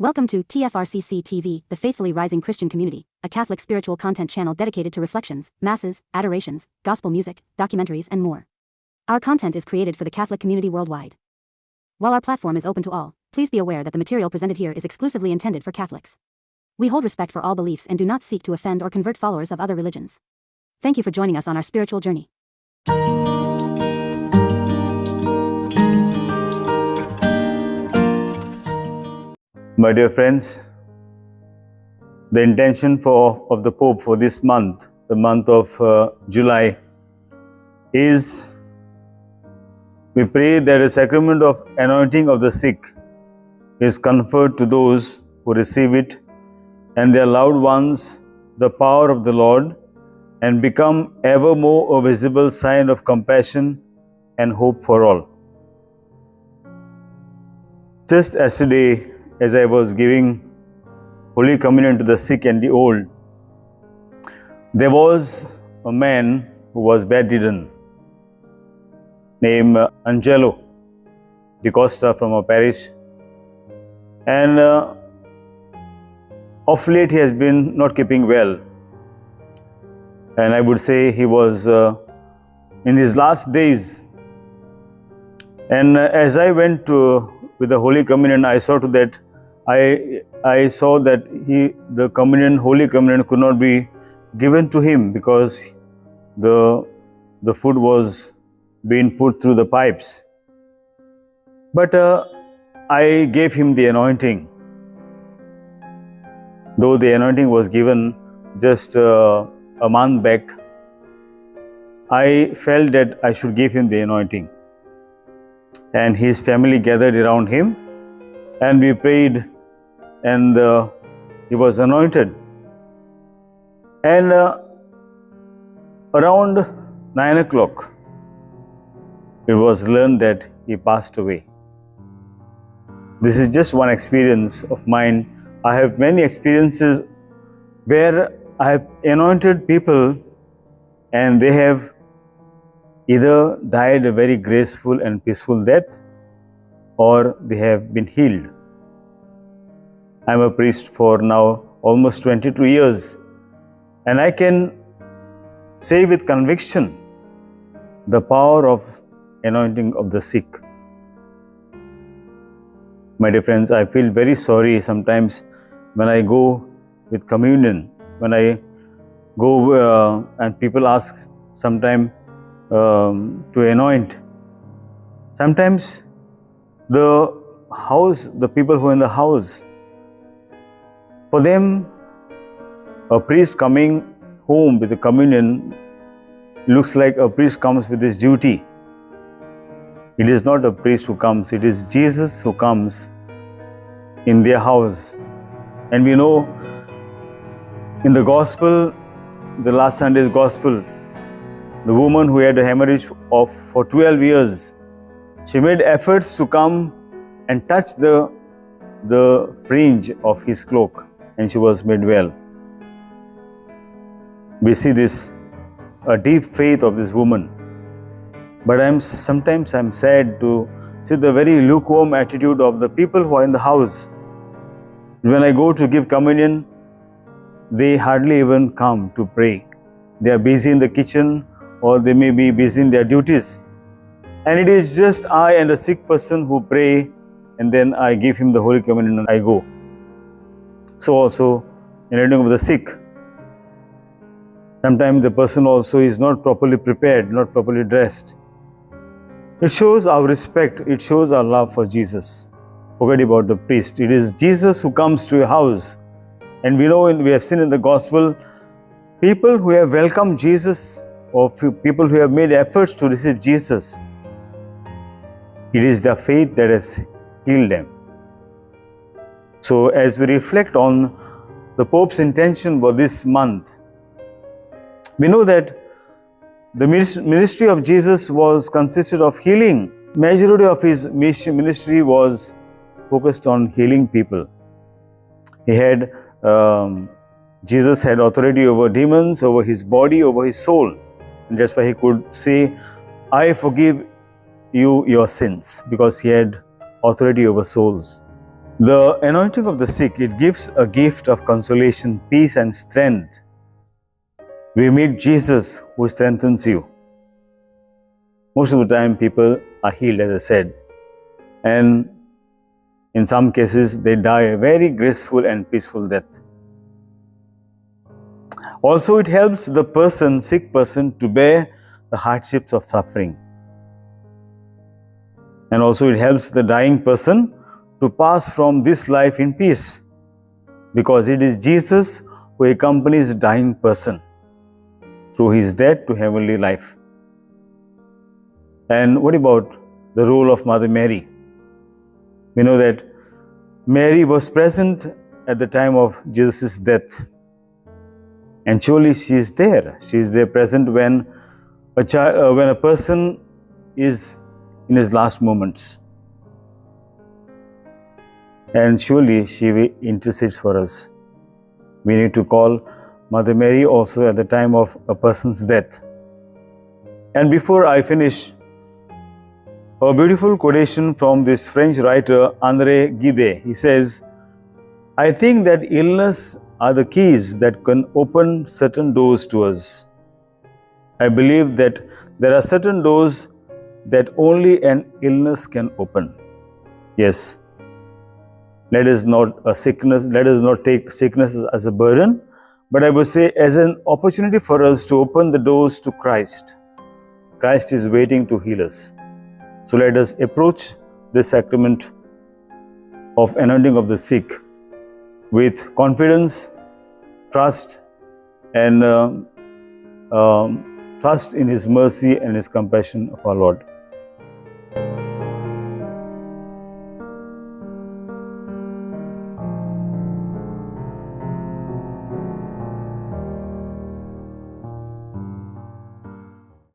Welcome to TFRCC TV, the Faithfully Rising Christian Community, a Catholic spiritual content channel dedicated to reflections, masses, adorations, gospel music, documentaries, and more. Our content is created for the Catholic community worldwide. While our platform is open to all, please be aware that the material presented here is exclusively intended for Catholics. We hold respect for all beliefs and do not seek to offend or convert followers of other religions. Thank you for joining us on our spiritual journey. My dear friends, the intention of the Pope for this month, the month of July, is we pray that the sacrament of anointing of the sick is conferred to those who receive it and their loved ones the power of the Lord, and become ever more a visible sign of compassion and hope for all. Just yesterday, as I was giving Holy Communion to the sick and the old, there was a man who was bedridden named Angelo Di Costa from our parish, and of late he has been not keeping well, and I would say he was in his last days. And as I went with the Holy Communion, I saw that the Holy Communion could not be given to him because the food was being put through the pipes. But I gave him the anointing. Though the anointing was given just a month back, I felt that I should give him the anointing. And his family gathered around him and we prayed, and he was anointed. And around 9 o'clock, it was learned that he passed away. This is just one experience of mine. I have many experiences where I have anointed people and they have either died a very graceful and peaceful death, or they have been healed. I am a priest for now almost 22 years, and I can say with conviction the power of anointing of the sick. My dear friends, I feel very sorry sometimes when I go with communion, when I go and people ask sometimes to anoint. Sometimes the people who are in the house, for them, a priest coming home with the communion looks like a priest comes with his duty. It is not a priest who comes, it is Jesus who comes in their house. And we know in the gospel, the last Sunday's gospel, the woman who had a hemorrhage for 12 years, she made efforts to come and touch the fringe of his cloak, and she was made well. We see a deep faith of this woman. But sometimes I'm sad to see the very lukewarm attitude of the people who are in the house. When I go to give communion, they hardly even come to pray. They are busy in the kitchen, or they may be busy in their duties. And it is just I and a sick person who pray, and then I give him the Holy Communion and I go. So also, in anointing of the sick, sometimes the person also is not properly prepared, not properly dressed. It shows our respect, it shows our love for Jesus. Forget about the priest. It is Jesus who comes to your house. And we have seen in the gospel, people who have welcomed Jesus, or people who have made efforts to receive Jesus, it is their faith that has healed them. So as we reflect on the Pope's intention for this month, we know that the ministry of Jesus consisted of healing. Majority of his ministry was focused on healing people. Jesus had authority over demons, over his body, over his soul. And that's why he could say, I forgive you your sins, because he had authority over souls. The anointing of the sick, it gives a gift of consolation, peace and strength. We meet Jesus who strengthens you. Most of the time people are healed, as I said, and in some cases they die a very graceful and peaceful death. Also, it helps the person, sick person, to bear the hardships of suffering. And also it helps the dying person to pass from this life in peace, because it is Jesus who accompanies the dying person through his death to heavenly life. And what about the role of Mother Mary? We know that Mary was present at the time of Jesus' death. And surely she is there. She is there present when a person is in his last moments. And surely she intercedes for us. We need to call Mother Mary also at the time of a person's death. And before I finish, a beautiful quotation from this French writer André Gide. He says, "I think that illness are the keys that can open certain doors to us. I believe that there are certain doors that only an illness can open." Yes, let us not take sickness as a burden, but I would say as an opportunity for us to open the doors to Christ. Christ is waiting to heal us. So let us approach this sacrament of anointing of the sick with confidence, trust, and trust in His mercy and His compassion of our Lord.